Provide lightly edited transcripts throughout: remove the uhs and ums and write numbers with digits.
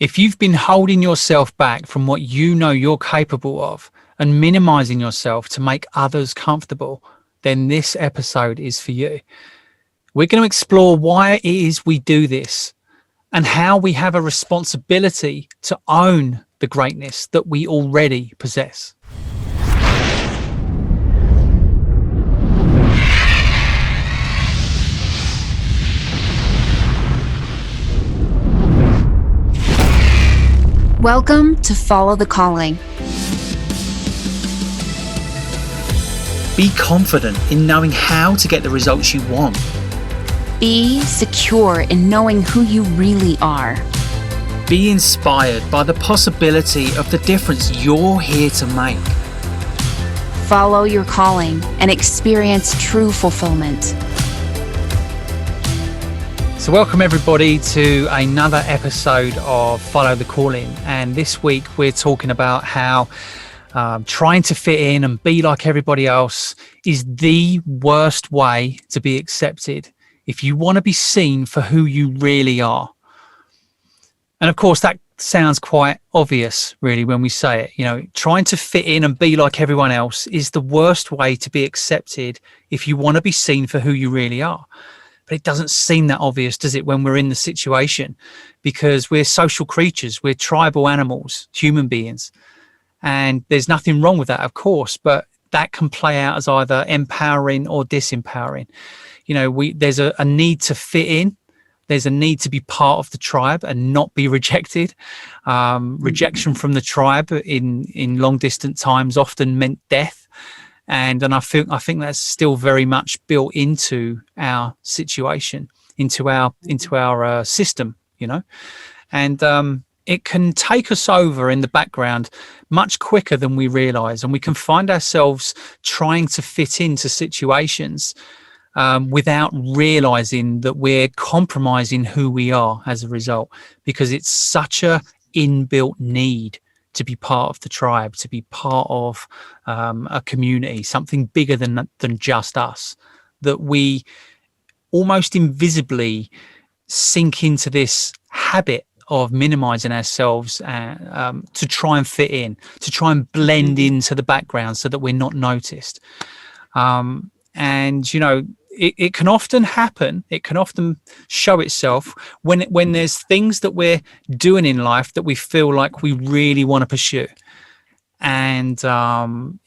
If you've been holding yourself back from what you know you're capable of and minimizing yourself to make others comfortable, then this episode is for you. We're going to explore why it is we do this and how we have a responsibility to own the greatness that we already possess. Welcome to Follow the Calling. Be confident in knowing how to get the results you want. Be secure in knowing who you really are. Be inspired by the possibility of the difference you're here to make. Follow your calling and experience true fulfillment. So welcome everybody to another episode of Follow the Calling. And this week we're talking about how trying to fit in and be like everybody else is the worst way to be accepted if you want to be seen for who you really are. And of course that sounds quite obvious really when we say it. You know, trying to fit in and be like everyone else is the worst way to be accepted if you want to be seen for who you really are. But it doesn't seem that obvious, does it, when we're in the situation? Because we're social creatures, we're tribal animals, human beings. And there's nothing wrong with that, of course, but that can play out as either empowering or disempowering. You know, there's a need to fit in. There's a need to be part of the tribe and not be rejected. Rejection from the tribe in long distant times often meant death. And I think that's still very much built into our situation, into our system, you know, and it can take us over in the background much quicker than we realize, and we can find ourselves trying to fit into situations without realizing that we're compromising who we are as a result, because it's such a inbuilt need to be part of the tribe, to be part of a community, something bigger than just us, that we almost invisibly sink into this habit of minimizing ourselves to try and fit in, to try and blend into the background so that we're not noticed. And, you know, it can often happen. It can often show itself when there's things that we're doing in life that we feel like we really want to pursue, and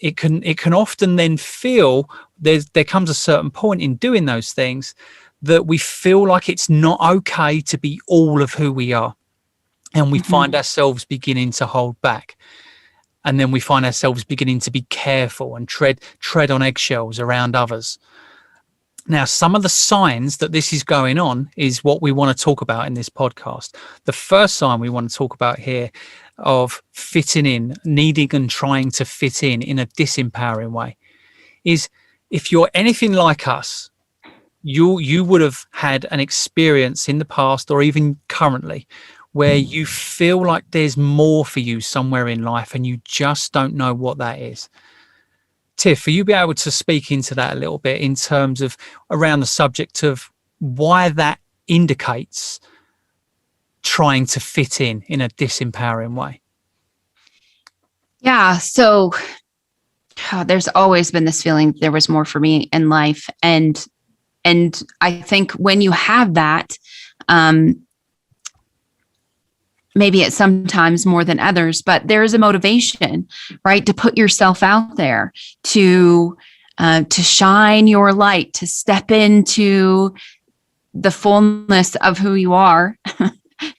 it can often then feel there comes a certain point in doing those things that we feel like it's not okay to be all of who we are, and we find ourselves beginning to hold back, and then we find ourselves beginning to be careful and tread on eggshells around others. Now, some of the signs that this is going on is what we want to talk about in this podcast. The first sign we want to talk about here of fitting in, needing and trying to fit in a disempowering way, is if you're anything like us, you would have had an experience in the past or even currently where you feel like there's more for you somewhere in life and you just don't know what that is. Tiff, will you be able to speak into that a little bit in terms of around the subject of why that indicates trying to fit in a disempowering way? Yeah, so there's always been this feeling there was more for me in life. And I think when you have that, maybe it's sometimes more than others, but there is a motivation, right, to put yourself out there, to shine your light, to step into the fullness of who you are,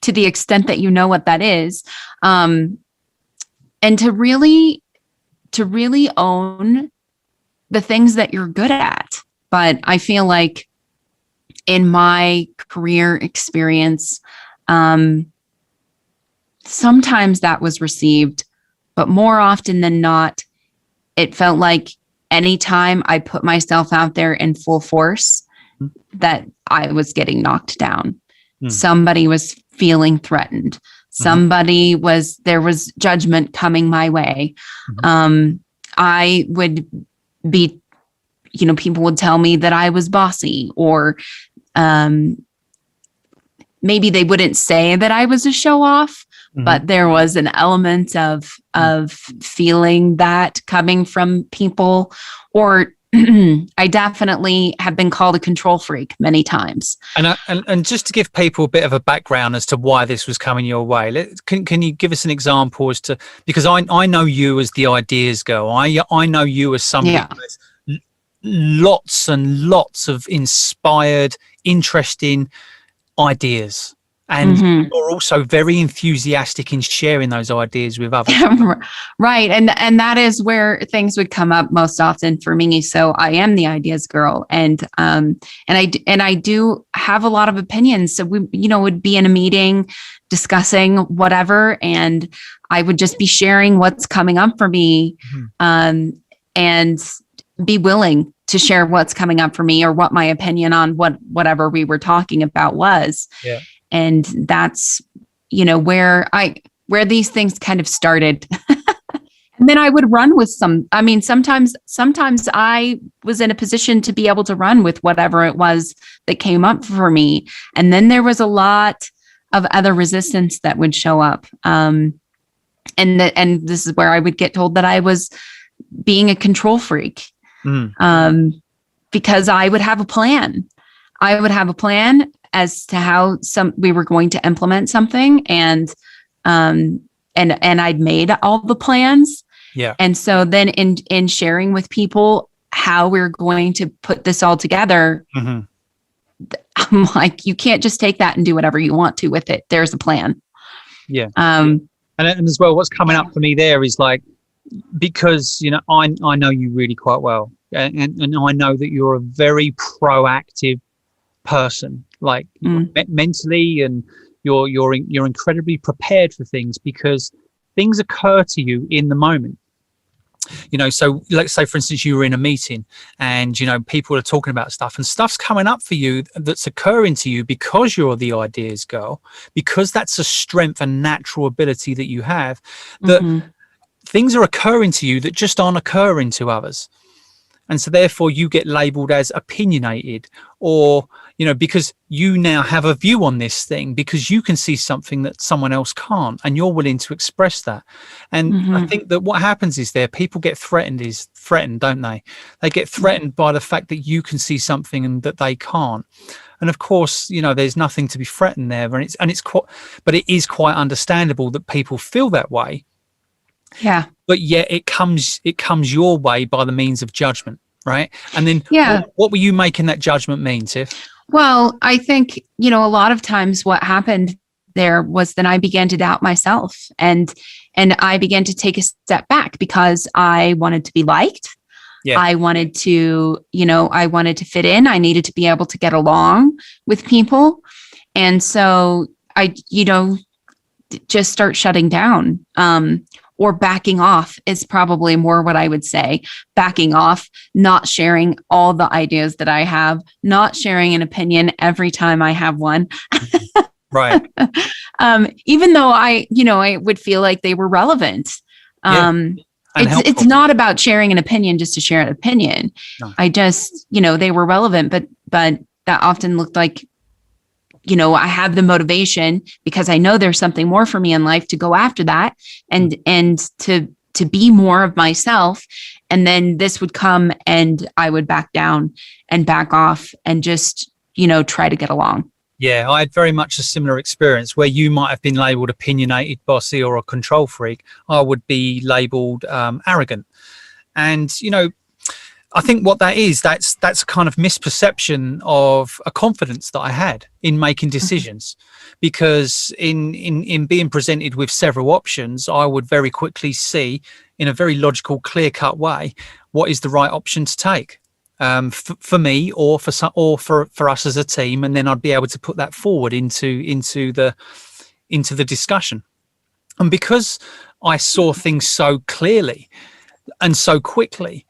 to the extent that you know what that is, and to really own the things that you're good at. But I feel like in my career experience, sometimes that was received, but more often than not, it felt like anytime I put myself out there in full force, that I was getting knocked down. Somebody was feeling threatened. There was judgment coming my way. I would be, people would tell me that I was bossy, or maybe they wouldn't say that I was a show off, but there was an element of feeling that coming from people, or I definitely have been called a control freak many times. And just to give people a bit of a background as to why this was coming your way, can you give us an example as to, because I know you as the ideas girl. I know you as somebody who has lots and lots of inspired, interesting ideas. And you're also very enthusiastic in sharing those ideas with others. Right. And that is where things would come up most often for me. So I am the ideas girl. And I do have a lot of opinions. So we, would be in a meeting discussing whatever, and I would just be sharing what's coming up for me, and be willing to share what's coming up for me, or what my opinion on whatever we were talking about was. Yeah. And that's, where these things kind of started. And then I would run with sometimes I was in a position to be able to run with whatever it was that came up for me. And then there was a lot of other resistance that would show up. And this is where I would get told that I was being a control freak, because I would have a plan. As to how we were going to implement something, and I'd made all the plans. Yeah. And so then in sharing with people how we're going to put this all together, I'm like, you can't just take that and do whatever you want to with it. There's a plan. Yeah. And as well, what's coming up for me there is like, because, I know you really quite well, and I know that you're a very proactive person, like mentally, and you're incredibly prepared for things, because things occur to you in the moment. So let's say, for instance, you were in a meeting and people are talking about stuff, and stuff's coming up for you that's occurring to you because you're the ideas girl, because that's a strength and natural ability that you have, that things are occurring to you that just aren't occurring to others. And so therefore you get labeled as opinionated, or, because you now have a view on this thing, because you can see something that someone else can't, and you're willing to express that. And I think that what happens is people get threatened, don't they? They get threatened by the fact that you can see something and that they can't. And of course, there's nothing to be threatened there. But it is quite understandable that people feel that way. Yeah. But yet it comes your way by the means of judgment, right? And then what were you making that judgment mean, Tiff? Well, I think, a lot of times what happened there was then I began to doubt myself, and I began to take a step back, because I wanted to be liked. Yeah. I wanted to fit in. I needed to be able to get along with people. And so I, just start shutting down. Or backing off is probably more what I would say. Backing off, not sharing all the ideas that I have, not sharing an opinion every time I have one. Right. Even though I would feel like they were relevant. It's not about sharing an opinion just to share an opinion. No. I just, they were relevant, but that often looked like, I have the motivation because I know there's something more for me in life to go after that, and to be more of myself. And then this would come and I would back down and back off and just, try to get along. Yeah, I had very much a similar experience where you might have been labeled opinionated, bossy, or a control freak. I would be labeled arrogant. And, I think what that is, that's a kind of misperception of a confidence that I had in making decisions, because in being presented with several options, I would very quickly see in a very logical, clear-cut way what is the right option to take for me or for us as a team, and then I'd be able to put that forward into the discussion. And because I saw things so clearly and so quickly,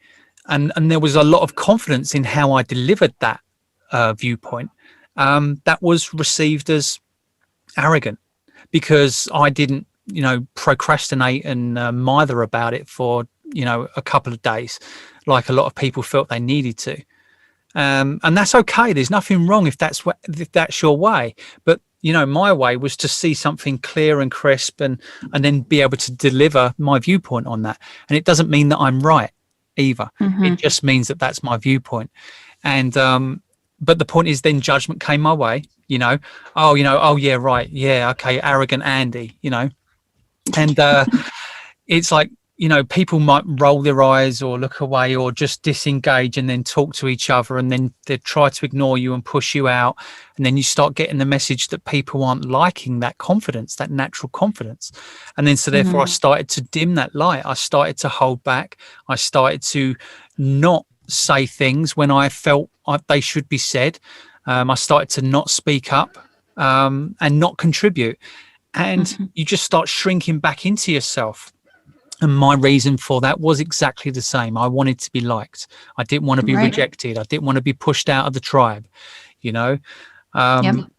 and there was a lot of confidence in how I delivered that viewpoint, that was received as arrogant, because I didn't, procrastinate and mither about it for, a couple of days, like a lot of people felt they needed to. And that's okay. There's nothing wrong if that's your way. But my way was to see something clear and crisp and then be able to deliver my viewpoint on that. And it doesn't mean that I'm right either. It just means that that's my viewpoint. And but the point is, then judgment came my way. Oh yeah, right, yeah, okay, arrogant Andy, and it's like, people might roll their eyes or look away or just disengage and then talk to each other, and then they try to ignore you and push you out. And then you start getting the message that people aren't liking that confidence, that natural confidence. And then so therefore I started to dim that light. I started to hold back. I started to not say things when I felt they should be said. I started to not speak up and not contribute. And you just start shrinking back into yourself. And my reason for that was exactly the same. I wanted to be liked. I didn't want to be rejected. I didn't want to be pushed out of the tribe, And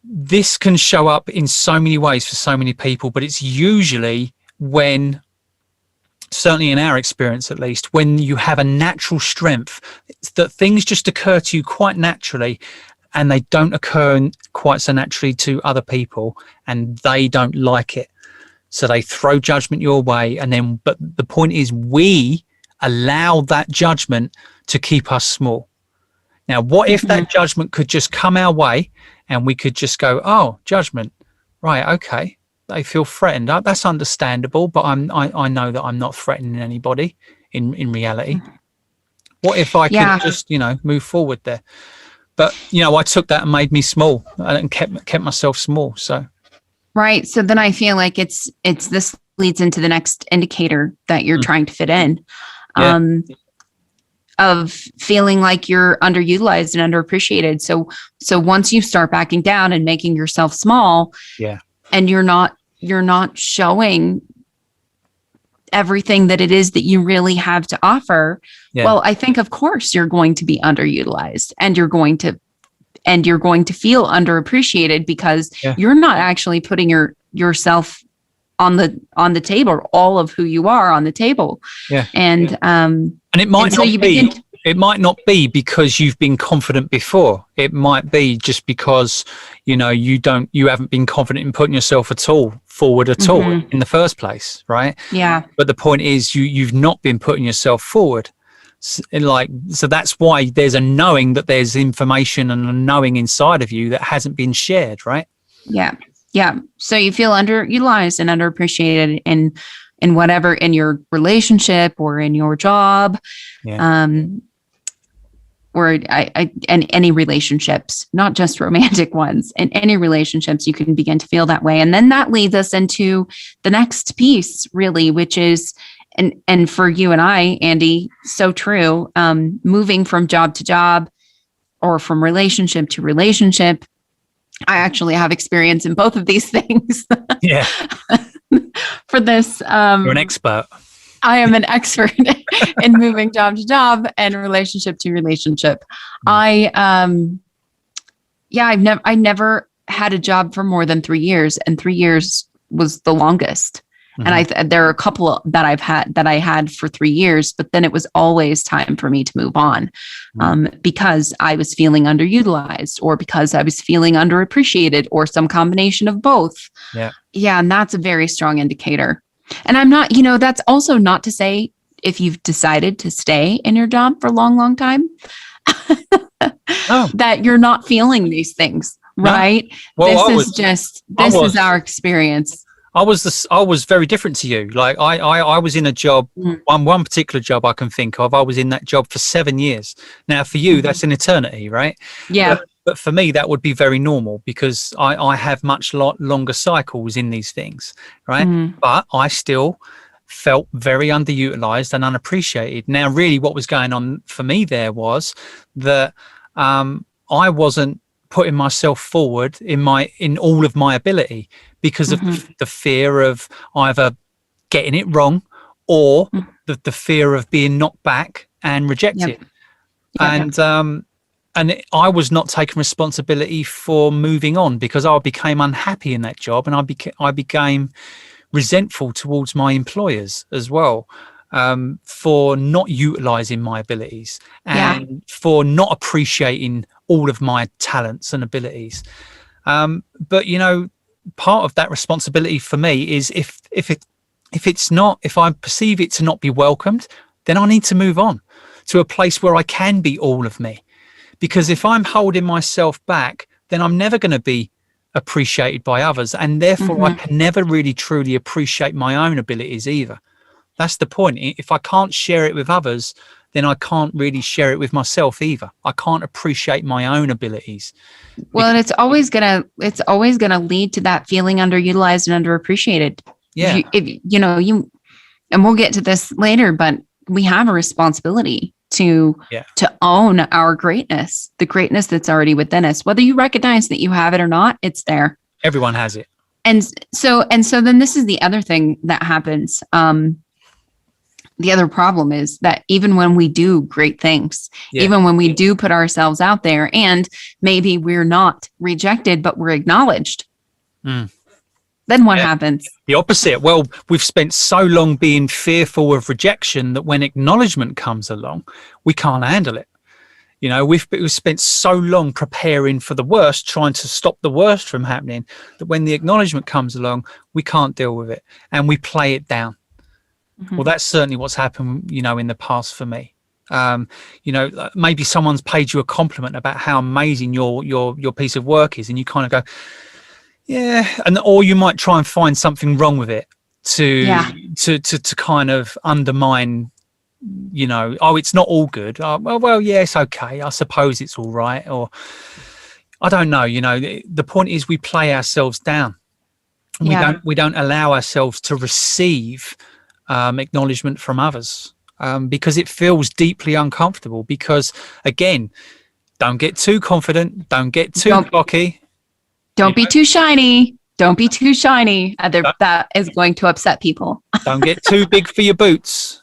this can show up in so many ways for so many people, but it's usually when, certainly in our experience at least, when you have a natural strength, that things just occur to you quite naturally, and they don't occur quite so naturally to other people, and they don't like it. So they throw judgment your way, but the point is, we allow that judgment to keep us small. Now, what if that judgment could just come our way and we could just go, oh, judgment, right, okay, they feel threatened. That's understandable, but I know that I'm not threatening anybody in reality. What if I could just, move forward there? But, I took that and made me small and kept myself small. So. Right. So then I feel like this leads into the next indicator that you're trying to fit in, of feeling like you're underutilized and underappreciated. So once you start backing down and making yourself small, and you're not showing everything that it is that you really have to offer, well, I think of course you're going to be underutilized, and you're going to feel underappreciated because you're not actually putting yourself on the table, all of who you are on the table. And it might not be because you've been confident before. It might be just because you haven't been confident in putting yourself forward at all in the first place, right? But the point is, you've not been putting yourself forward. So that's why there's a knowing that there's information and a knowing inside of you that hasn't been shared, right? So you feel underutilized and underappreciated in whatever, in your relationship or in your job, or and any relationships, not just romantic ones. In any relationships, you can begin to feel that way. And then that leads us into the next piece, really, which is, and for you and I, Andy, so true. Moving from job to job or from relationship to relationship. I actually have experience in both of these things. For this, you're an expert. I am an expert in moving job to job and relationship to relationship. I've never had a job for more than 3 years, and 3 years was the longest. And there are a couple that I had for 3 years, but then it was always time for me to move on, because I was feeling underutilized, or because I was feeling underappreciated, or some combination of both. And that's a very strong indicator. And I'm not, that's also not to say if you've decided to stay in your job for a long, long time, that you're not feeling these things, right? Well, this is our experience. I was very different to you. Like I was in a job, one particular job I can think of. I was in that job for 7 years. Now for you, that's an eternity, right? But for me, that would be very normal, because I have much longer cycles in these things, right? But I still felt very underutilized and unappreciated. Now, really what was going on for me there was that I wasn't putting myself forward in all of my ability, because of the fear of either getting it wrong, or the fear of being knocked back and rejected. And I was not taking responsibility for moving on, because I became unhappy in that job, and I became resentful towards my employers as well. for not utilizing my abilities and for not appreciating all of my talents and abilities. But part of that responsibility for me is if I perceive it to not be welcomed, then I need to move on to a place where I can be all of me. Because if I'm holding myself back, then I'm never going to be appreciated by others, and therefore I can never really truly appreciate my own abilities either. That's the point. If I can't share it with others, then I can't really share it with myself either. I can't appreciate my own abilities. Well, and it's always gonna lead to that feeling underutilized and underappreciated. Yeah. And we'll get to this later, but we have a responsibility to own our greatness, the greatness that's already within us. Whether you recognize that you have it or not, it's there. Everyone has it. And so then this is the other thing that happens. The other problem is that even when we do great things, even when we do put ourselves out there, and maybe we're not rejected, but we're acknowledged, then what happens? The opposite. Well, we've spent so long being fearful of rejection that when acknowledgement comes along, we can't handle it. We've spent so long preparing for the worst, trying to stop the worst from happening, that when the acknowledgement comes along, we can't deal with it and we play it down. Well, that's certainly what's happened, in the past for me. Maybe someone's paid you a compliment about how amazing your piece of work is, and you kind of go, or you might try and find something wrong with it to kind of undermine, it's not all good. It's okay. I suppose it's all right. Or I don't know. The point is we play ourselves down. We don't allow ourselves to receive acknowledgement from others because it feels deeply uncomfortable. Because again, don't get too confident. Don't get too cocky. Don't be too shiny. Don't be too shiny. That is going to upset people. Don't get too big for your boots.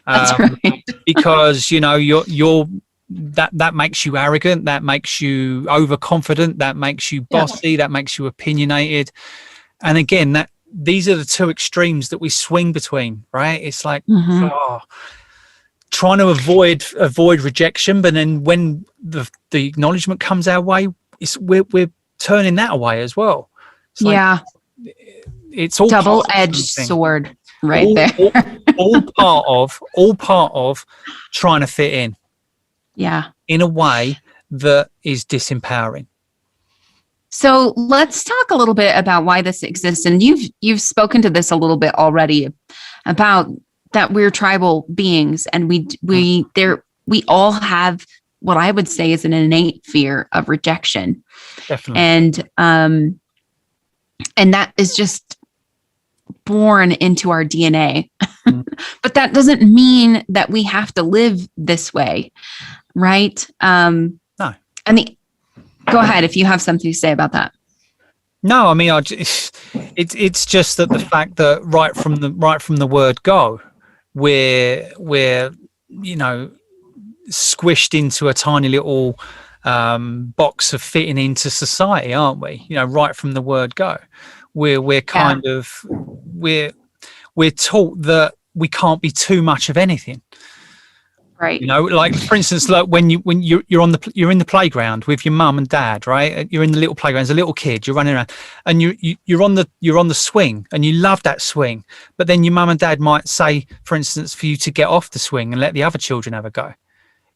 That's right. Because you're that makes you arrogant. That makes you overconfident. That makes you bossy. That makes you opinionated. And again, these are the two extremes that we swing between, right? It's like trying to avoid rejection, but then when the acknowledgement comes our way, we're turning that away as well. It's it's all double-edged sword there. all part of trying to fit in. In a way that is disempowering. So let's talk a little bit about why this exists. And you've spoken to this a little bit already about that we're tribal beings, and we all have what I would say is an innate fear of rejection. Definitely. And that is just born into our DNA. But that doesn't mean that we have to live this way, right? No. Go ahead if you have something to say about that. No, I mean, it's just that the fact that right from the word go, we're squished into a tiny little box of fitting into society, aren't we? Right from the word go, we're kind of we're taught that we can't be too much of anything. Right. Like for instance, like when you're in the playground with your mum and dad, right? You're in the little playground as a little kid, you're running around, and you're on the swing, and you love that swing. But then your mum and dad might say, for instance, for you to get off the swing and let the other children have a go.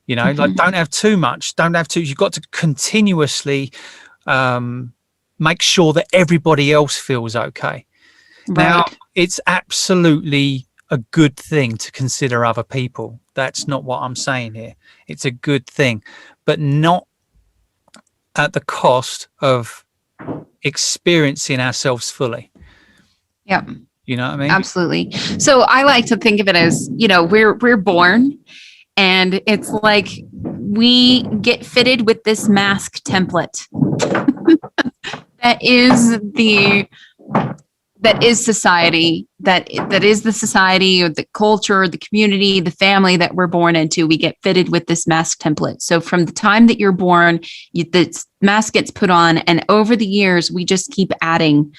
Like don't have too much. You've got to continuously make sure that everybody else feels okay. Right. Now, it's absolutely a good thing to consider other people. That's not what I'm saying here. It's a good thing, but not at the cost of experiencing ourselves fully. Yeah. You know what I mean? Absolutely. So I like to think of it as, we're born, and it's like we get fitted with this mask template that is society, that is the society or the culture, the community, the family that we're born into. We get fitted with this mask template. So from the time that you're born, the mask gets put on, and over the years, we just keep adding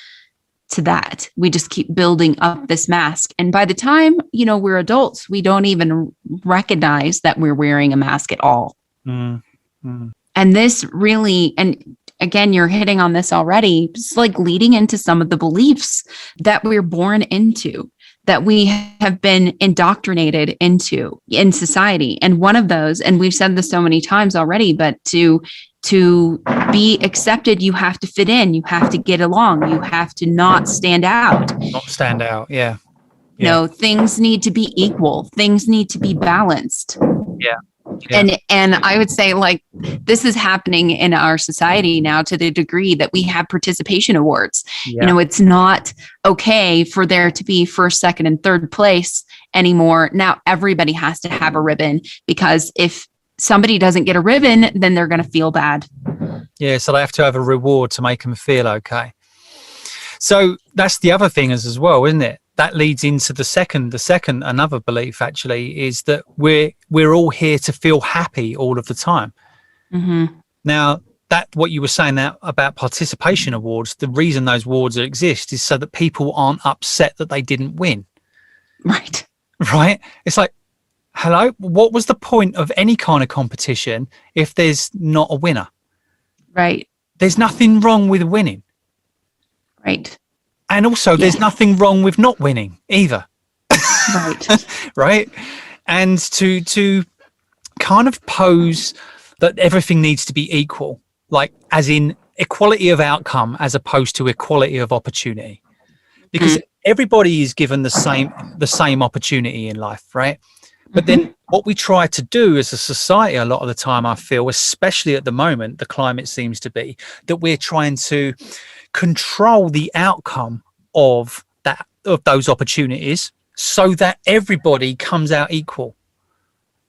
to that. We just keep building up this mask. And by the time, we're adults, we don't even recognize that we're wearing a mask at all. Mm. Mm. And this really, and again, you're hitting on this already, it's like leading into some of the beliefs that we're born into, that we have been indoctrinated into in society. And one of those, and we've said this so many times already, but to be accepted, you have to fit in, you have to get along, you have to not stand out. Not stand out, yeah. Things need to be equal, things need to be balanced. Yeah. And I would say, like, this is happening in our society now to the degree that we have participation awards. Yeah. It's not okay for there to be first, second, and third place anymore. Now everybody has to have a ribbon, because if somebody doesn't get a ribbon, then they're going to feel bad. Yeah, so they have to have a reward to make them feel okay. So that's the other thing as well, isn't it? That leads into the second, another belief actually is that we're all here to feel happy all of the time. Mm-hmm. Now, that what you were saying that about participation awards, the reason those awards exist is so that people aren't upset that they didn't win. Right. Right? It's like, hello, what was the point of any kind of competition if there's not a winner? Right. There's nothing wrong with winning. Right. And also there's nothing wrong with not winning either. Right. Right. And to kind of pose that everything needs to be equal, like as in equality of outcome as opposed to equality of opportunity, because everybody is given the same opportunity in life. Right. But then what we try to do as a society a lot of the time, I feel, especially at the moment, the climate seems to be that we're trying to control the outcome of those opportunities so that everybody comes out equal.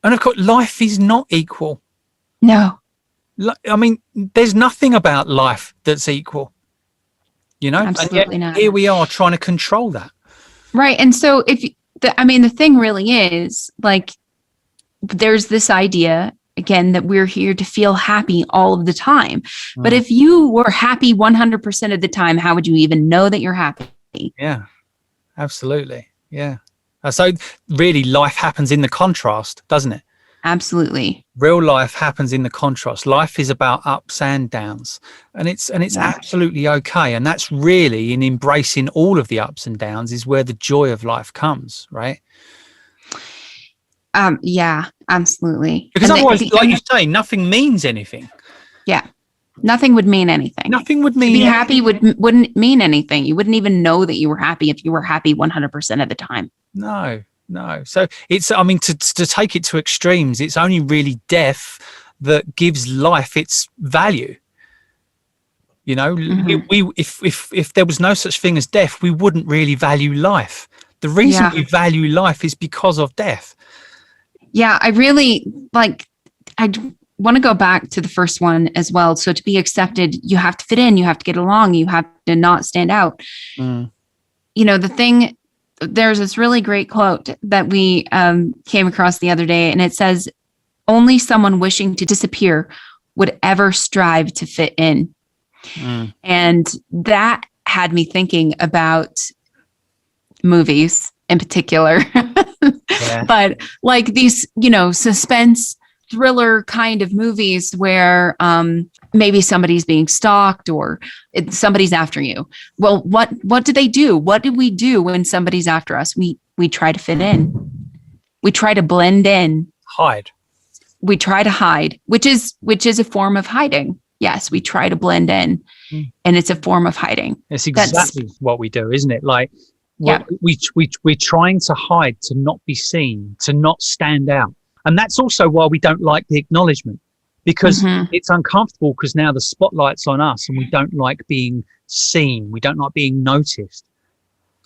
And of course, life is not equal. No. I mean, there's nothing about life that's equal, Absolutely and yet not. here we are trying to control that. Right. And so the thing really is, like, there's this idea again that we're here to feel happy all of the time. But if you were happy 100% of the time, how would you even know that you're happy? Yeah, absolutely. Yeah. So really life happens in the contrast, doesn't it? Absolutely. Real life happens in the contrast. Life is about ups and downs, and it's absolutely okay. And that's really in embracing all of the ups and downs is where the joy of life comes, right? Yeah, absolutely. Because otherwise, like you say, nothing means anything. Yeah. Nothing would mean anything. Nothing would mean to be happy wouldn't mean anything. You wouldn't even know that you were happy if you were happy 100% of the time. No. So it's, I mean, to take it to extremes, it's only really death that gives life its value. If there was no such thing as death, we wouldn't really value life. The reason we value life is because of death. Yeah, I want to go back to the first one as well. So to be accepted, you have to fit in, you have to get along, you have to not stand out. There's this really great quote that we came across the other day, and it says, only someone wishing to disappear would ever strive to fit in. And that had me thinking about movies in particular. But like these, suspense thriller kind of movies where maybe somebody's being stalked or somebody's after you. Well, what do they do? What do we do when somebody's after us? We try to fit in. We try to blend in. Hide. We try to hide, which is a form of hiding. Yes, we try to blend in, and it's a form of hiding. It's exactly what we do, isn't it? Like, we're trying to hide, to not be seen, to not stand out. And that's also why we don't like the acknowledgement, because it's uncomfortable, because now the spotlight's on us and we don't like being seen. We don't like being noticed.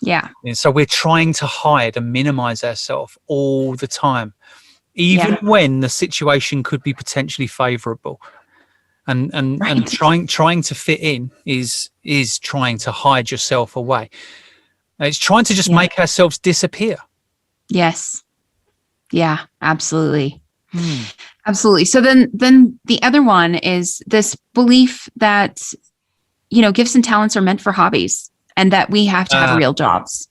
Yeah. And so we're trying to hide and minimize ourselves all the time, even when the situation could be potentially favorable. And trying to fit in is trying to hide yourself away. It's trying to just make ourselves disappear. Yes. Yeah, absolutely. Absolutely. So then the other one is this belief that, gifts and talents are meant for hobbies. and that we have to have real jobs.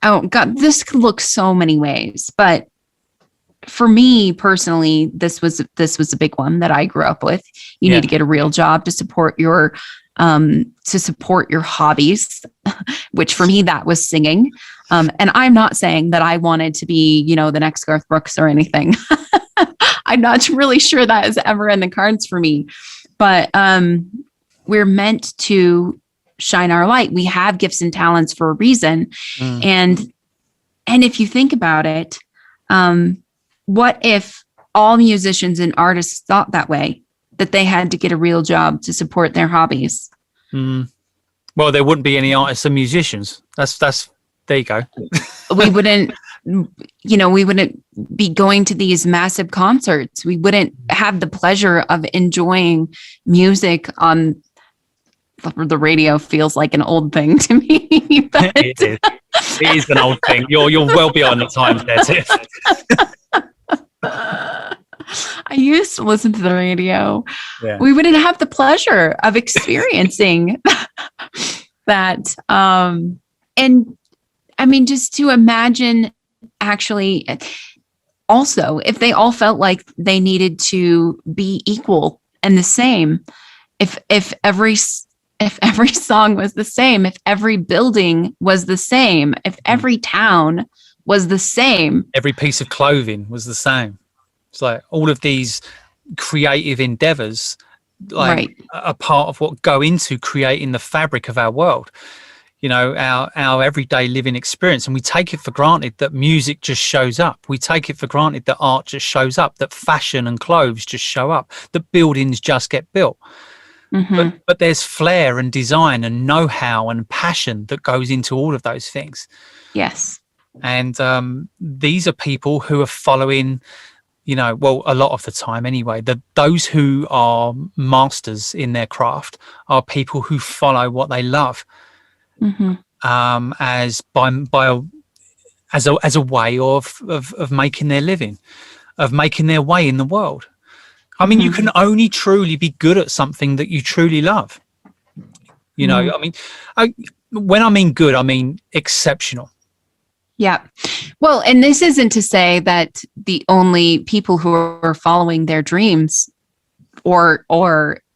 Oh God, this could look so many ways, but for me personally, this was a big one that I grew up with. You need to get a real job to support your hobbies, which for me that was singing. And I'm not saying that I wanted to be, the next Garth Brooks or anything. I'm not really sure that is ever in the cards for me, but we're meant to shine our light. We have gifts and talents for a reason. And if you think about it, what if all musicians and artists thought that way, that they had to get a real job to support their hobbies? Well, there wouldn't be any artists and musicians. That's there you go. We wouldn't be going to these massive concerts. We wouldn't have the pleasure of enjoying music on the radio. Feels like an old thing to me. But It is an old thing. You're well beyond the times there, Tiff. I used to listen to the radio. Yeah. We wouldn't have the pleasure of experiencing that. And I mean, just to imagine actually also, if they all felt like they needed to be equal and the same, if every song was the same, if every building was the same, if every town was the same, every piece of clothing was the same. It's like all of these creative endeavors, are part of what go into creating the fabric of our world. Our everyday living experience, and we take it for granted that music just shows up. We take it for granted that art just shows up, that fashion and clothes just show up, that buildings just get built. But there's flair and design and know-how and passion that goes into all of those things. Yes. And these are people who are following, a lot of the time anyway, those who are masters in their craft are people who follow what they love. As a way of making their living, of making their way in the world. I mean, you can only truly be good at something that you truly love. I mean, when I mean good, I mean exceptional. Yeah. Well, and this isn't to say that the only people who are following their dreams or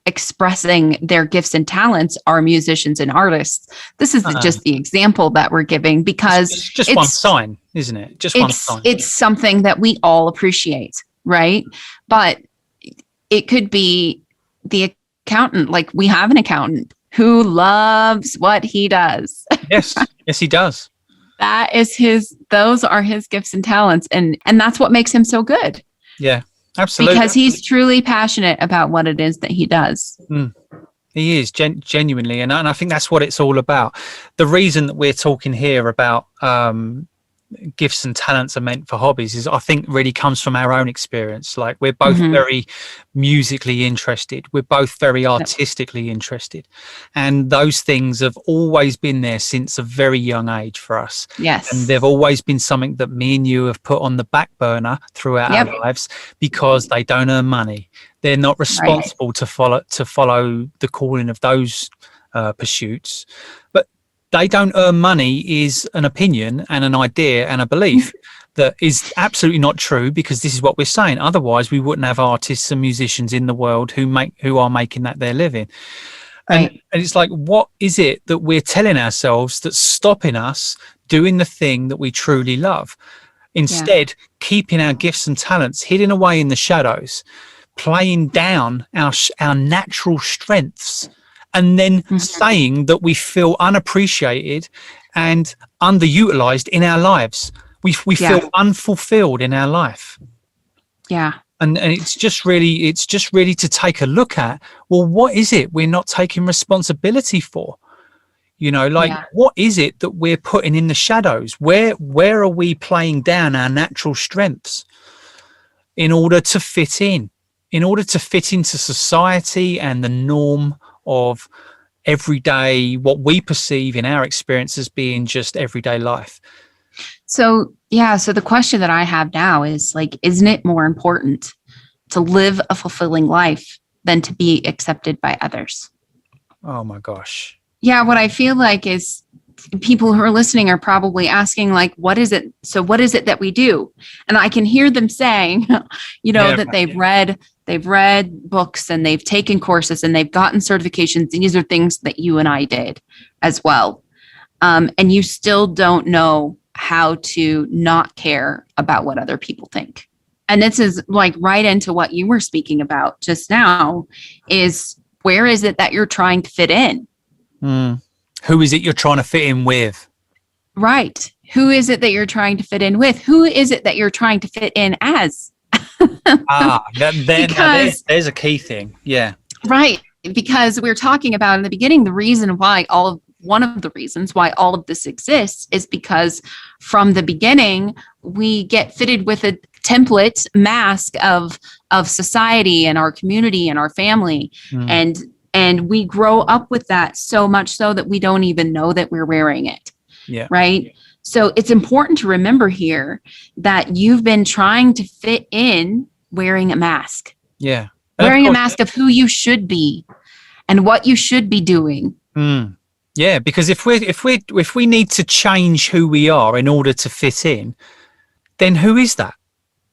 expressing their gifts and talents are musicians and artists. This is just the example that we're giving, because it's just one sign, isn't it? Just one sign. It's something that we all appreciate, right? But it could be the accountant. Like, we have an accountant who loves what he does. Yes, he does. Those are his gifts and talents. And that's what makes him so good. Yeah. Absolutely. Because he's truly passionate about what it is that he does. He is genuinely. And I think that's what it's all about. The reason that we're talking here about gifts and talents are meant for hobbies is, I think, really comes from our own experience. Like, we're both very musically interested. We're both very artistically interested. And those things have always been there since a very young age for us. Yes. And they've always been something that me and you have put on the back burner throughout our lives, because they don't earn money. They're not responsible to follow the calling of those pursuits. But they don't earn money is an opinion and an idea and a belief that is absolutely not true, because this is what we're saying. Otherwise, we wouldn't have artists and musicians in the world who are making that their living. And it's like, what is it that we're telling ourselves that's stopping us doing the thing that we truly love? Instead, keeping our gifts and talents hidden away in the shadows, playing down our natural strengths, and then saying that we feel unappreciated and underutilized in our lives. We feel unfulfilled in our life. Yeah. And it's just really to take a look at, well, what is it we're not taking responsibility for? What is it that we're putting in the shadows? Where are we playing down our natural strengths in order to fit into society and the norm of everyday, what we perceive in our experience as being just everyday life? So the question that I have now is, like, isn't it more important to live a fulfilling life than to be accepted by others? Oh my gosh. Yeah, what I feel like is people who are listening are probably asking, like, what is it? So what is it that we do? And I can hear them saying, Yeah, that they've read books and they've taken courses and they've gotten certifications. These are things that you and I did as well. And you still don't know how to not care about what other people think. And this is like right into what you were speaking about just now, is where is it that you're trying to fit in? Who is it you're trying to fit in with? Right. Who is it that you're trying to fit in with? Who is it that you're trying to fit in as? There's a key thing. Yeah. Right. Because we're talking about in the beginning, one of the reasons why all of this exists is because from the beginning, we get fitted with a template mask of society and our community and our family. And we grow up with that so much so that we don't even know that we're wearing it. Yeah. Right. So it's important to remember here that you've been trying to fit in wearing a mask. Yeah. Wearing a mask of who you should be and what you should be doing. Yeah, because if we need to change who we are in order to fit in, then who is that?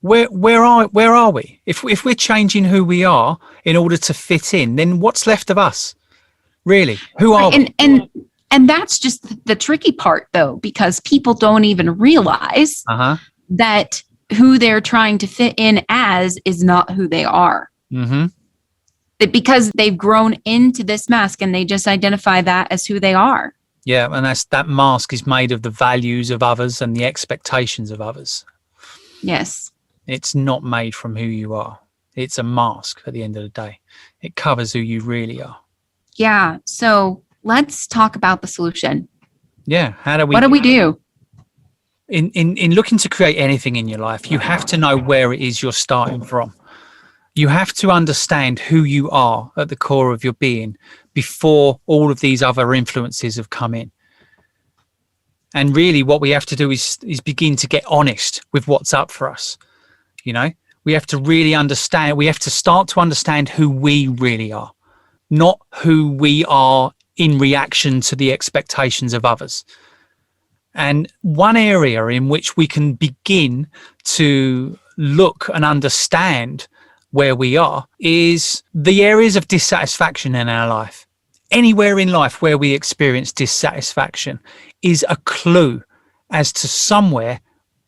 Where are we? If we're changing who we are in order to fit in, then what's left of us? Really? Who are we? And that's just the tricky part, though, because people don't even realize that who they're trying to fit in as is not who they are. Because they've grown into this mask and they just identify that as who they are. Yeah, and that mask is made of the values of others and the expectations of others. Yes. It's not made from who you are. It's a mask at the end of the day. It covers who you really are. Yeah. So let's talk about the solution. Yeah. What do we do? In looking to create anything in your life, you have to know where it is you're starting from. You have to understand who you are at the core of your being before all of these other influences have come in. And really what we have to do is begin to get honest with what's up for us. We have to really understand, we have to start to understand who we really are, not who we are in reaction to the expectations of others. And one area in which we can begin to look and understand where we are is the areas of dissatisfaction in our life. Anywhere in life where we experience dissatisfaction is a clue as to somewhere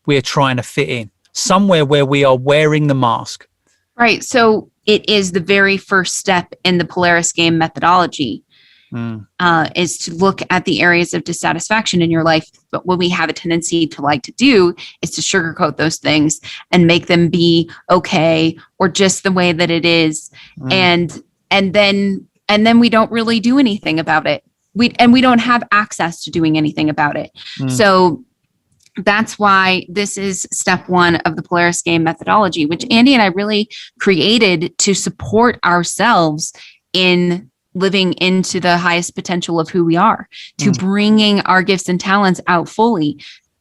we're trying to fit in, somewhere where we are wearing the mask. Right. So it is the very first step in the Polaris game methodology, is to look at the areas of dissatisfaction in your life. But what we have a tendency to like to do is to sugarcoat those things and make them be okay or just the way that it is. And then we don't really do anything about it. We don't have access to doing anything about it. So that's why this is step one of the Polaris game methodology, which Andy and I really created to support ourselves in living into the highest potential of who we are, to bringing our gifts and talents out fully.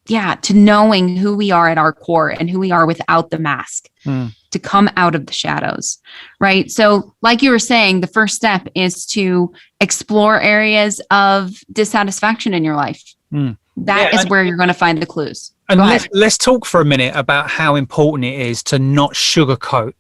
Yeah. To knowing who we are at our core and who we are without the mask, to come out of the shadows. Right. So like you were saying, the first step is to explore areas of dissatisfaction in your life. That is where you're going to find the clues. And let's talk for a minute about how important it is to not sugarcoat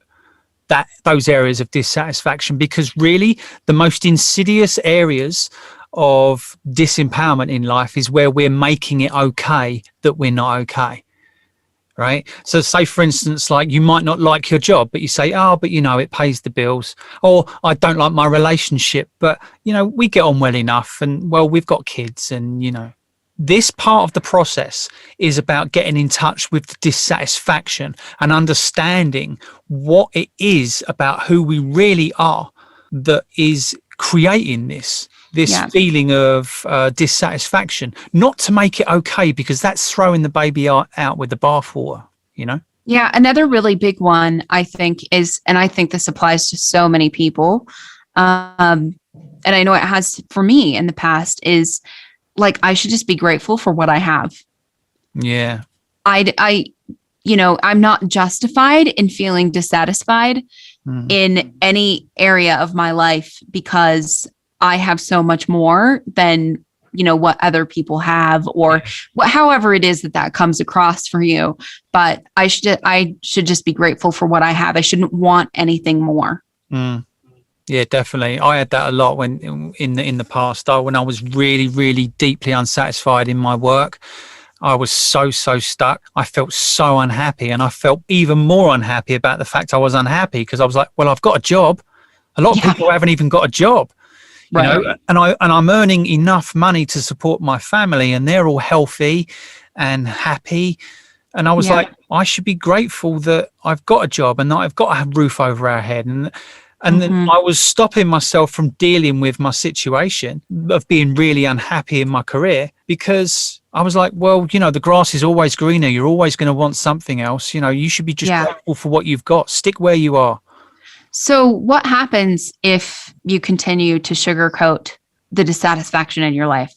those areas of dissatisfaction, because really the most insidious areas of disempowerment in life is where we're making it okay that we're not okay. Right. So say, for instance, like you might not like your job, but you say, but it pays the bills. Or I don't like my relationship, but we get on well enough, and we've got kids, and this part of the process is about getting in touch with the dissatisfaction and understanding what it is about who we really are that is creating this feeling of dissatisfaction, not to make it okay, because that's throwing the baby out with the bathwater, Yeah. Another really big one, I think, is, and I think this applies to so many people, and I know it has for me in the past, is like, I should just be grateful for what I have. Yeah. I'm not justified in feeling dissatisfied in any area of my life, because I have so much more than, what other people have, or however it is that comes across for you. But I should just be grateful for what I have. I shouldn't want anything more. Yeah, definitely. I had that a lot when in the past. When I was really, really deeply unsatisfied in my work, I was so stuck. I felt so unhappy, and I felt even more unhappy about the fact I was unhappy, because I was like, well, I've got a job. A lot of people haven't even got a job, you know, and I'm earning enough money to support my family, and they're all healthy and happy. And I was like, I should be grateful that I've got a job and that I've got a roof over our head. And then I was stopping myself from dealing with my situation of being really unhappy in my career, because I was like, well, the grass is always greener. You're always going to want something else. You should be just grateful for what you've got. Stick where you are. So what happens if you continue to sugarcoat the dissatisfaction in your life?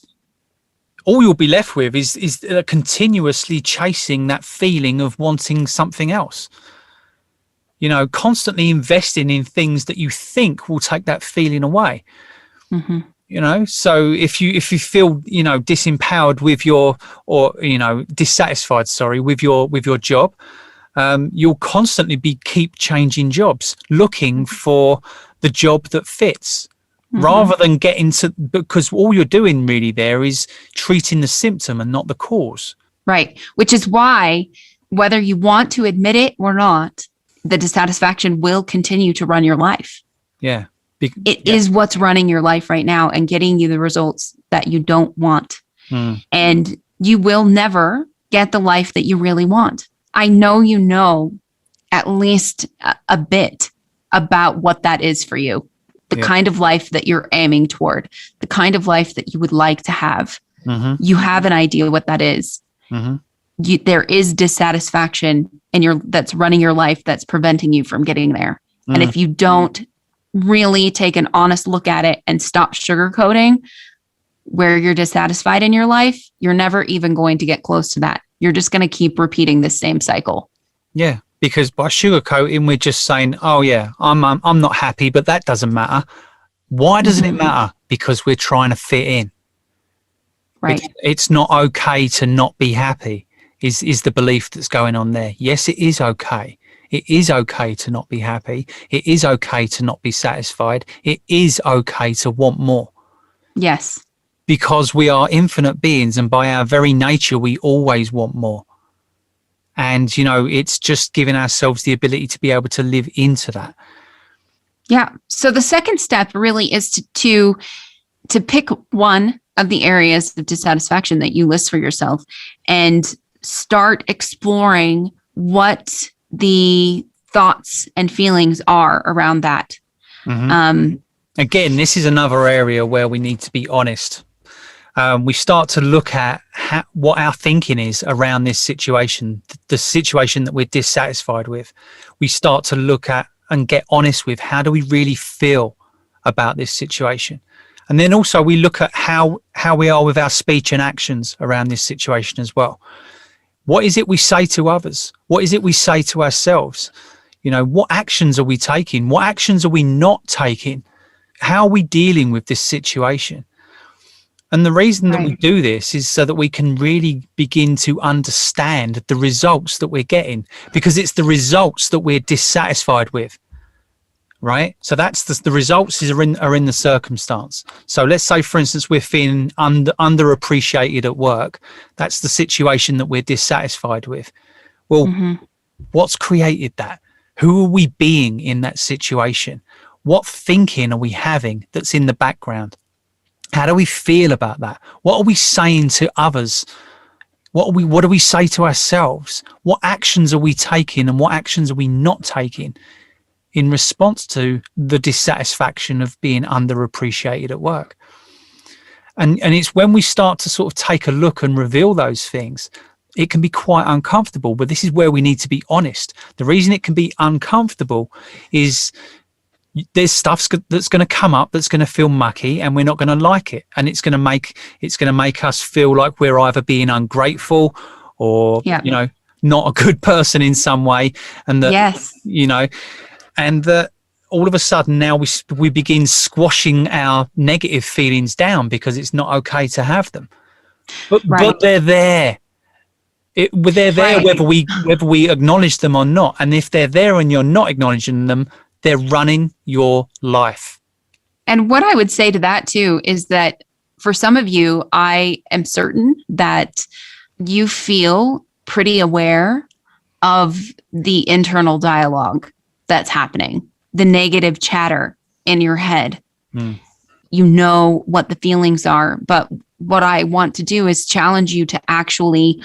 All you'll be left with is continuously chasing that feeling of wanting something else. Constantly investing in things that you think will take that feeling away. So if you feel, disempowered with dissatisfied, with your job, you'll constantly keep changing jobs, looking for the job that fits, rather than because all you're doing really there is treating the symptom and not the cause. Right. Which is why, whether you want to admit it or not, the dissatisfaction will continue to run your life. Yeah. It is what's running your life right now and getting you the results that you don't want. And you will never get the life that you really want. I know you know at least a bit about what that is for you, the kind of life that you're aiming toward, the kind of life that you would like to have. You have an idea what that is. There is dissatisfaction that's running your life that's preventing you from getting there. And if you don't really take an honest look at it and stop sugarcoating where you're dissatisfied in your life, you're never even going to get close to that. You're just going to keep repeating the same cycle. Yeah, because by sugarcoating, we're just saying, oh yeah, I'm not happy, but that doesn't matter. Why doesn't it matter? Because we're trying to fit in. Right. It's not okay to not be happy. Is the belief that's going on there. Yes, it is okay. It is okay to not be happy. It is okay to not be satisfied. It is okay to want more. Yes. Because we are infinite beings, and by our very nature, we always want more. And, it's just giving ourselves the ability to be able to live into that. Yeah. So the second step really is to pick one of the areas of dissatisfaction that you list for yourself and start exploring what the thoughts and feelings are around that. Again, this is another area where we need to be honest. We start to look at what our thinking is around this situation, the situation that we're dissatisfied with. We start to look at and get honest with, how do we really feel about this situation? And then also we look at how we are with our speech and actions around this situation as well. What is it we say to others? What is it we say to ourselves? What actions are we taking? What actions are we not taking? How are we dealing with this situation? And the reason that we do this is so that we can really begin to understand the results that we're getting, because it's the results that we're dissatisfied with, right? So that's the results are in the circumstance. So let's say, for instance, we're feeling underappreciated at work. That's the situation that we're dissatisfied with. Well, what's created that? Who are we being in that situation? What thinking are we having that's in the background? How do we feel about that? What are we saying to others? What do we say to ourselves? What actions are we taking, and what actions are we not taking in response to the dissatisfaction of being underappreciated at work? And it's when we start to sort of take a look and reveal those things, it can be quite uncomfortable, but this is where we need to be honest. The reason it can be uncomfortable is there's stuff that's going to come up that's going to feel mucky, and we're not going to like it, and it's going to make us feel like we're either being ungrateful or not a good person in some way, and that and that all of a sudden now we begin squashing our negative feelings down because it's not okay to have them. But they're there. They're there Right. whether we acknowledge them or not. And if they're there and you're not acknowledging them, they're running your life. And what I would say to that too is that for some of you, I am certain that you feel pretty aware of the internal dialogue that's happening, the negative chatter in your head. You know what the feelings are, but what I want to do is challenge you to actually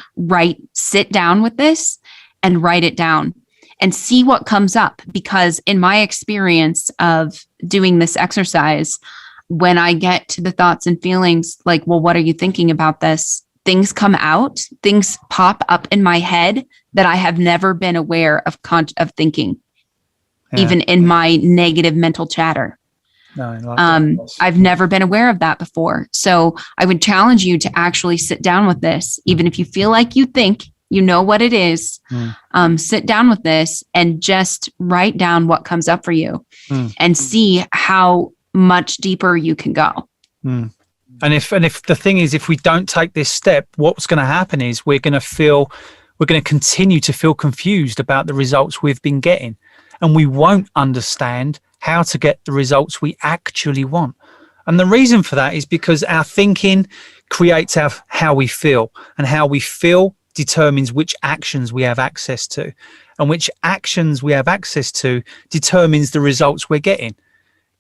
sit down with this and write it down and see what comes up. Because in my experience of doing this exercise, when I get to the thoughts and feelings like, well, what are you thinking about this? Things come out, things pop up in my head that I have never been aware of thinking, even in my negative mental chatter. No, I've never been aware of that before. So I would challenge you to actually sit down with this, even if you feel like you think you know what it is. Sit down with this and just write down what comes up for you and see how much deeper you can go. And if the thing is, if we don't take this step, what's going to happen is we're going to continue to feel confused about the results we've been getting, and we won't understand how to get the results we actually want. And the reason for that is because our thinking creates how we feel, and how we feel determines which actions we have access to, and which actions we have access to determines the results we're getting.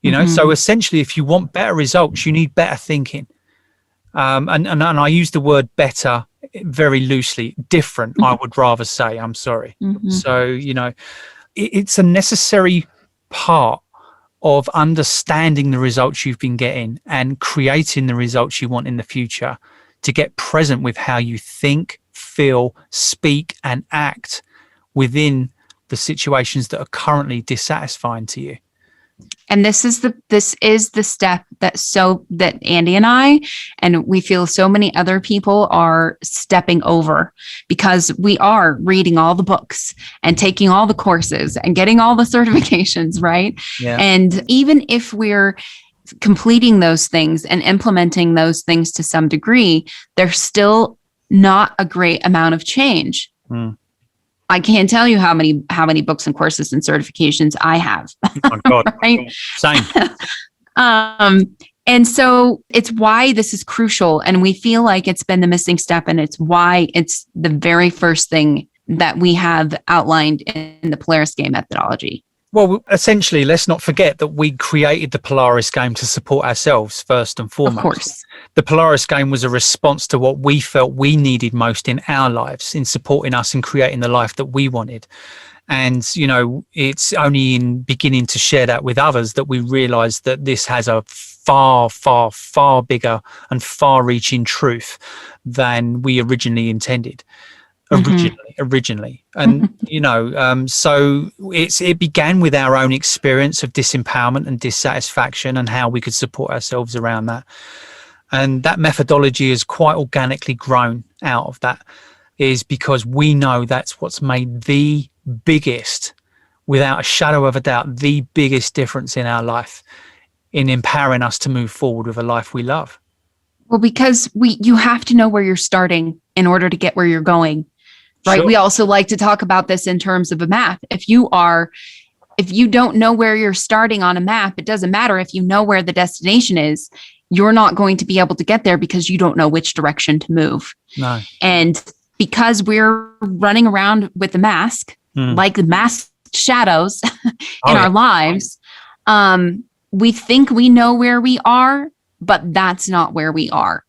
You know, so essentially, if you want better results, you need better thinking. And I use the word better very loosely. Different, I would rather say. I'm sorry. So, you know, it's a necessary part of understanding the results you've been getting and creating the results you want in the future, to get present with how you think, feel, speak, and act within the situations that are currently dissatisfying to you. And this is the step that Andy and we feel so many other people are stepping over, because we are reading all the books and taking all the courses and getting all the certifications, right? Yeah. And even if we're completing those things and implementing those things to some degree, there's still not a great amount of change. I can't tell you how many books and courses and certifications I have. Oh my God. Right? Same. And so it's why this is crucial. And we feel like it's been the missing step. And it's why it's the very first thing that we have outlined in the Polaris game methodology. Well, essentially, let's not forget that we created the Polaris game to support ourselves first and foremost. Of course. The Polaris game was a response to what we felt we needed most in our lives, in supporting us in creating the life that we wanted. And, you know, it's only in beginning to share that with others that we realize that this has a far, far, far bigger and far-reaching truth than we originally intended. Originally. And, you know, so it began with our own experience of disempowerment and dissatisfaction and how we could support ourselves around that. And that methodology has quite organically grown out of that, is because we know that's what's made the biggest, without a shadow of a doubt, the biggest difference in our life, in empowering us to move forward with a life we love. Well, because you have to know where you're starting in order to get where you're going. Right. Sure. We also like to talk about this in terms of a map. If you don't know where you're starting on a map, it doesn't matter if you know where the destination is. You're not going to be able to get there because you don't know which direction to move. No. And because we're running around with a mask, like the masked shadows in our lives, we think we know where we are, but that's not where we are.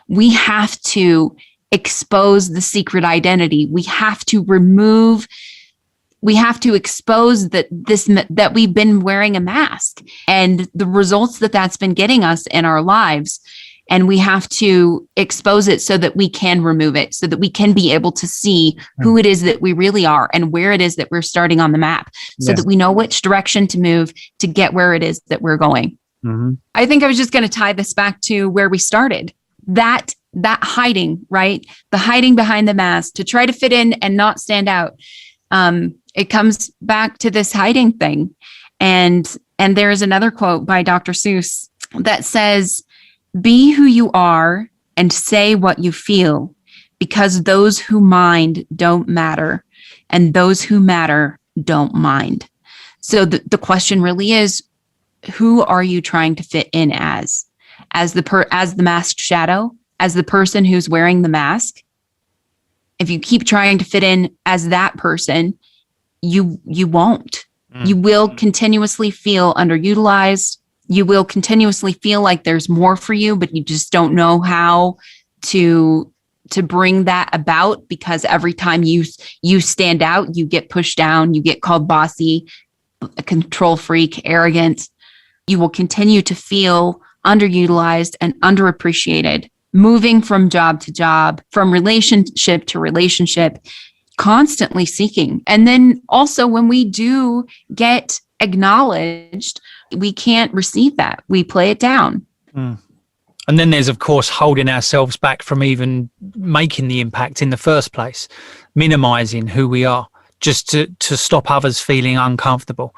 We have to expose the secret identity. We have to expose that we've been wearing a mask and the results that's been getting us in our lives. And we have to expose it so that we can remove it, so that we can be able to see who it is that we really are and where it is that we're starting on the map, so that we know which direction to move to get where it is that we're going. I think I was just going to tie this back to where we started. That hiding, right? The hiding behind the mask to try to fit in and not stand out. It comes back to this hiding thing. And there is another quote by Dr. Seuss that says, "Be who you are and say what you feel, because those who mind don't matter, and those who matter don't mind." So the question really is, who are you trying to fit in as? As the masked shadow, as the person who's wearing the mask? If you keep trying to fit in as that person, you won't. You will continuously feel underutilized. You will continuously feel like there's more for you, but you just don't know how to bring that about, because every time you stand out, you get pushed down, you get called bossy, a control freak, arrogant. You will continue to feel underutilized and underappreciated, moving from job to job, from relationship to relationship, constantly seeking. And then also when we do get acknowledged, we can't receive that. We play it down. And then there's, of course, holding ourselves back from even making the impact in the first place, minimizing who we are just to stop others feeling uncomfortable,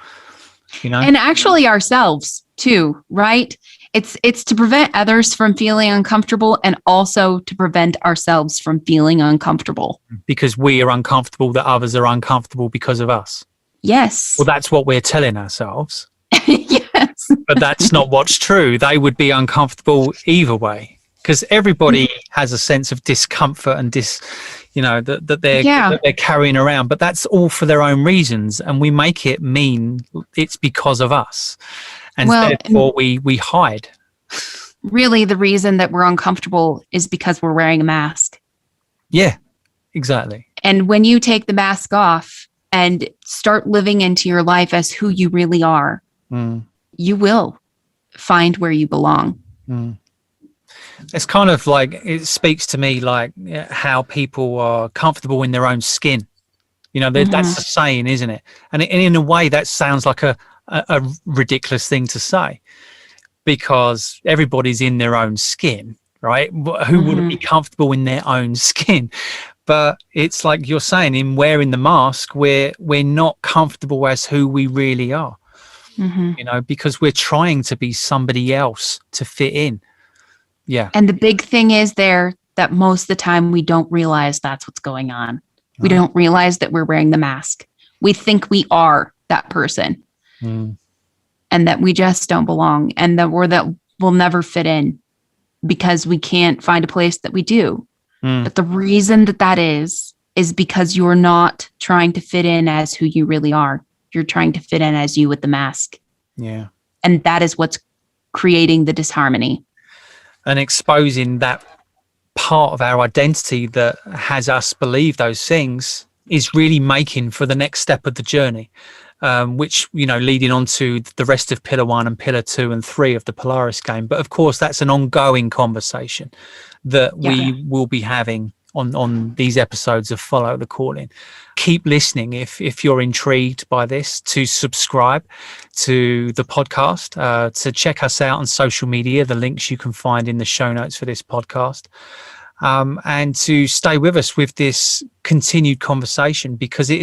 And actually ourselves too, right? It's to prevent others from feeling uncomfortable, and also to prevent ourselves from feeling uncomfortable. Because we are uncomfortable, that others are uncomfortable because of us. Yes. Well, that's what we're telling ourselves. Yes. But that's not what's true. They would be uncomfortable either way, because everybody has a sense of discomfort and that they're carrying around, but that's all for their own reasons, and we make it mean it's because of us, and therefore we hide. Really, the reason that we're uncomfortable is because we're wearing a mask. Yeah, exactly. And when you take the mask off and start living into your life as who you really are, you will find where you belong. It's kind of like, it speaks to me like how people are comfortable in their own skin. That's the saying, isn't it? And in a way, that sounds like a ridiculous thing to say, because everybody's in their own skin, right? Who wouldn't be comfortable in their own skin? But it's like you're saying, in wearing the mask, we're not comfortable as who we really are, because we're trying to be somebody else to fit in. Yeah. And the big thing is there that most of the time we don't realize that's what's going on. We don't realize that we're wearing the mask. We think we are that person, and that we just don't belong, and that we'll never fit in because we can't find a place that we do. But the reason that is because you're not trying to fit in as who you really are. You're trying to fit in as you with the mask. Yeah. And that is what's creating the disharmony. And exposing that part of our identity that has us believe those things is really making for the next step of the journey, which, leading on to the rest of Pillar 1 and Pillar 2 and 3 of the Polaris game. But of course, that's an ongoing conversation that we will be having on these episodes of Follow the Calling. Keep listening if you're intrigued by this, to subscribe to the podcast, to check us out on social media, the links you can find in the show notes for this podcast, and to stay with us with this continued conversation, because it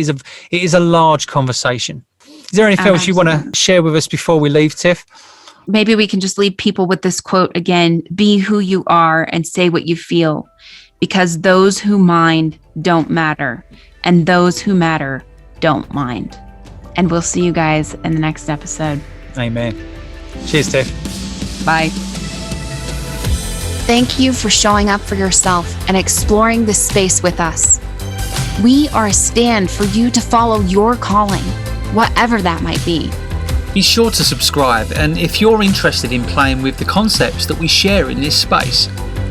is a large conversation. Is there anything else you want to share with us before we leave, Tiff? Maybe we can just leave people with this quote again: be who you are and say what you feel, because those who mind don't matter, and those who matter don't mind. And we'll see you guys in the next episode. Amen. Cheers, Tiff. Bye. Thank you for showing up for yourself and exploring this space with us. We are a stand for you to follow your calling, whatever that might be. Be sure to subscribe, and if you're interested in playing with the concepts that we share in this space,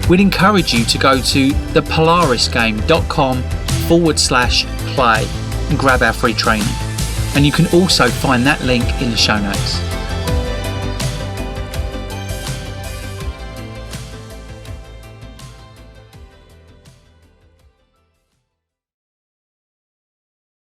we'd encourage you to go to thepolarisgame.com/play and grab our free training. And you can also find that link in the show notes.